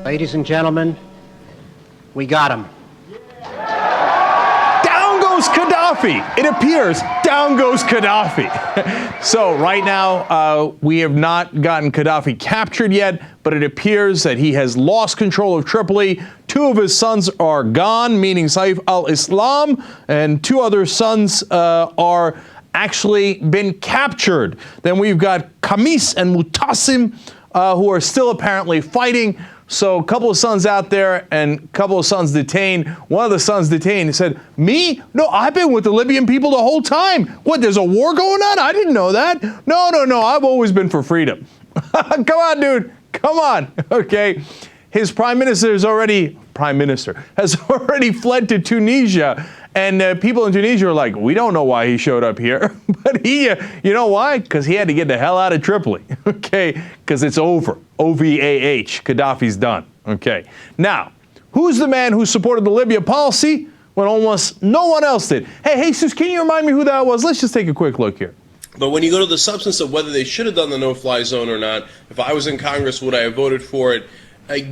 Ladies and gentlemen, we got him. Down goes Gadhafi. It appears down goes Gadhafi. So right now, we have not gotten Gadhafi captured yet, but it appears that he has lost control of Tripoli. 2 of his sons are gone, meaning Saif al-Islam, and 2 other sons are actually been captured. Then we've got Khamis and Mutassim, who are still apparently fighting. So a couple of sons out there and a couple of sons detained. One of the sons detained said, "Me? No, I've been with the Libyan people the whole time. What, there's a war going on? I didn't know that. No, I've always been for freedom." Come on, dude. Come on. Okay. His prime minister has already fled to Tunisia. And people in Tunisia are like, we don't know why he showed up here. But he, you know why? Because he had to get the hell out of Tripoli. Okay? Because it's over. OVAH. Gaddafi's done. Okay. Now, who's the man who supported the Libya policy when almost no one else did? Hey, Jesus, can you remind me who that was? Let's just take a quick look here. But when you go to the substance of whether they should have done the no-fly zone or not, if I was in Congress, would I have voted for it?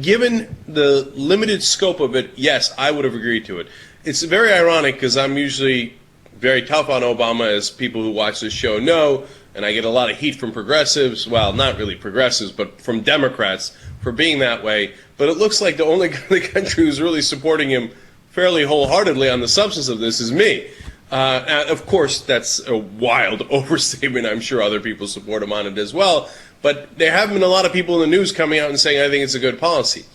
Given the limited scope of it, yes, I would have agreed to it. It's very ironic because I'm usually very tough on Obama, as people who watch this show know, and I get a lot of heat from progressives, well, not really progressives, but from Democrats for being that way. But it looks like the only country who's really supporting him fairly wholeheartedly on the substance of this is me. Of course, that's a wild overstatement. I'm sure other people support him on it as well. But there have been a lot of people in the news coming out and saying, I think it's a good policy.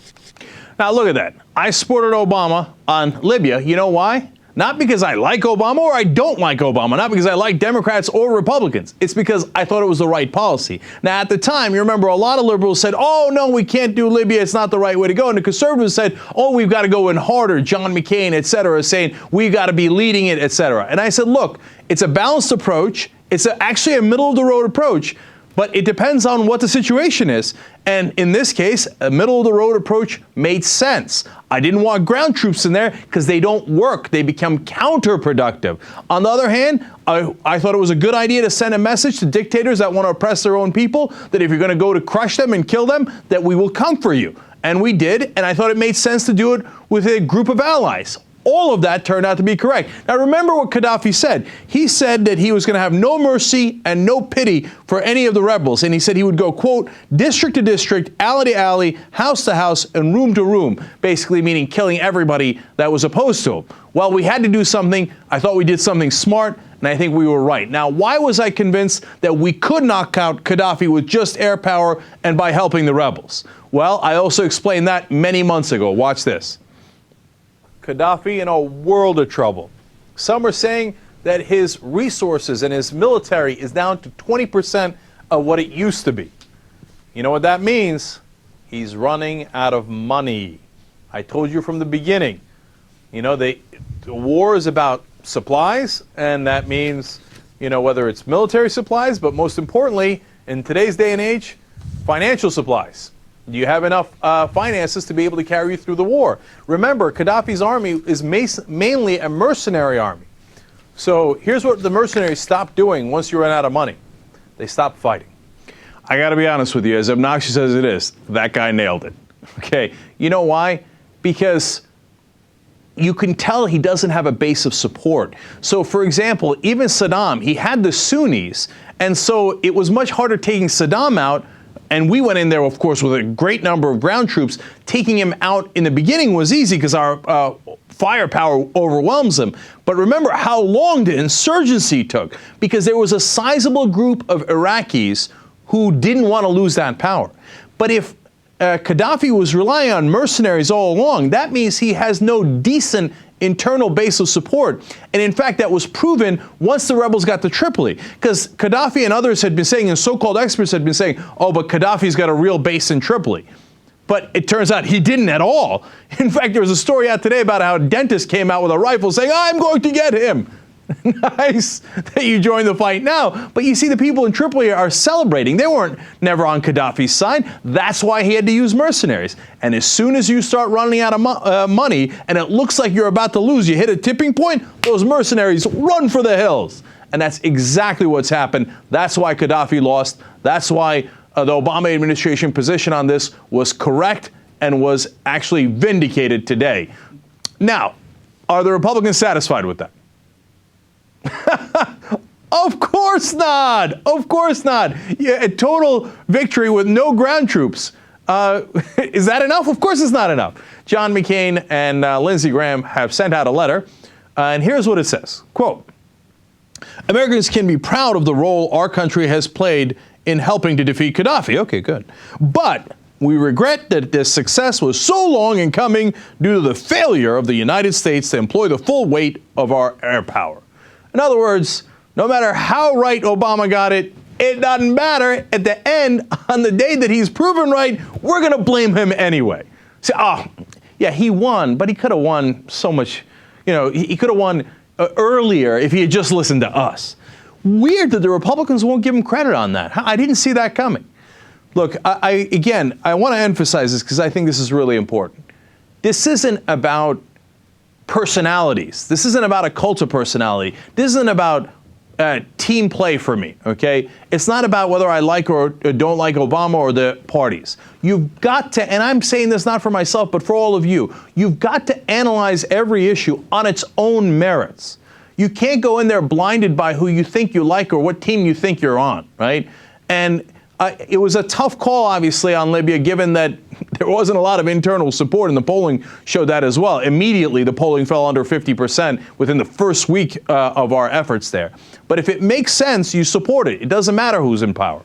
Now, look at that. I supported Obama on Libya. You know why? Not because I like Obama or I don't like Obama. Not because I like Democrats or Republicans. It's because I thought it was the right policy. Now, at the time, you remember a lot of liberals said, oh, no, we can't do Libya. It's not the right way to go. And the conservatives said, oh, we've got to go in harder. John McCain, et cetera, saying we've got to be leading it, et cetera. And I said, look, it's a balanced approach. It's actually a middle-of-the-road approach. But it depends on what the situation is. And in this case, a middle-of-the-road approach made sense. I didn't want ground troops in there because they don't work. They become counterproductive. On the other hand, I thought it was a good idea to send a message to dictators that want to oppress their own people, that if you're going to go to crush them and kill them, that we will come for you. And we did, and I thought it made sense to do it with a group of allies. All of that turned out to be correct. Now, remember what Gadhafi said. He said that he was going to have no mercy and no pity for any of the rebels. And he said he would go, quote, district to district, alley to alley, house to house, and room to room, basically meaning killing everybody that was opposed to him. Well, we had to do something. I thought we did something smart, and I think we were right. Now, why was I convinced that we could knock out Gadhafi with just air power and by helping the rebels? Well, I also explained that many months ago. Watch this. Gadhafi in a world of trouble. Some are saying that his resources and his military is down to 20% of what it used to be. You know what that means? He's running out of money. I told you from the beginning. You know, the war is about supplies, and that means, you know, whether it's military supplies, but most importantly, in today's day and age, financial supplies. Do you have enough finances to be able to carry you through the war? Remember, Gadhafi's army is mainly a mercenary army. So here's what the mercenaries stopped doing once you run out of money. They stopped fighting. I got to be honest with you, as obnoxious as it is, that guy nailed it. Okay, you know why? Because you can tell he doesn't have a base of support. So, for example, even Saddam, he had the Sunnis, and so it was much harder taking Saddam out. And we went in there, of course, with a great number of ground troops. Taking him out in the beginning was easy because our firepower overwhelms them. But remember how long the insurgency took, because there was a sizable group of Iraqis who didn't want to lose that power. But if Gadhafi was relying on mercenaries all along, that means he has no decent internal base of support. And in fact, that was proven once the rebels got to Tripoli. Because Gadhafi and others had been saying, and so-called experts had been saying, oh, but Gadhafi's got a real base in Tripoli. But it turns out he didn't at all. In fact, there was a story out today about how a dentist came out with a rifle saying, I'm going to get him. Nice that you joined the fight now. But you see, the people in Tripoli are celebrating. They weren't never on Gadhafi's side. That's why he had to use mercenaries. And as soon as you start running out of money and it looks like you're about to lose, you hit a tipping point, those mercenaries run for the hills. And that's exactly what's happened. That's why Gadhafi lost. That's why the Obama administration position on this was correct and was actually vindicated today. Now, are the Republicans satisfied with that? Of course not. Of course not. Yeah, a total victory with no ground troops. Is that enough? Of course it's not enough. John McCain and Lindsey Graham have sent out a letter, and here's what it says. Quote, Americans can be proud of the role our country has played in helping to defeat Gadhafi. Okay, good. But we regret that this success was so long in coming due to the failure of the United States to employ the full weight of our air power. In other words, no matter how right Obama got it, it doesn't matter. At the end, on the day that he's proven right, we're going to blame him anyway. Say, yeah, he won, but he could have won so much, he could have won earlier if he had just listened to us. Weird that the Republicans won't give him credit on that. I didn't see that coming. Look, I want to emphasize this because I think this is really important. This isn't about personalities. This isn't about a cult of personality. This isn't about team play for me, okay? It's not about whether I like or don't like Obama or the parties. You've got to, and I'm saying this not for myself, but for all of you, you've got to analyze every issue on its own merits. You can't go in there blinded by who you think you like or what team you think you're on, right? And it was a tough call, obviously, on Libya, given that there wasn't a lot of internal support, and the polling showed that as well. Immediately, the polling fell under 50% within the first week of our efforts there. But if it makes sense, you support it. It doesn't matter who's in power.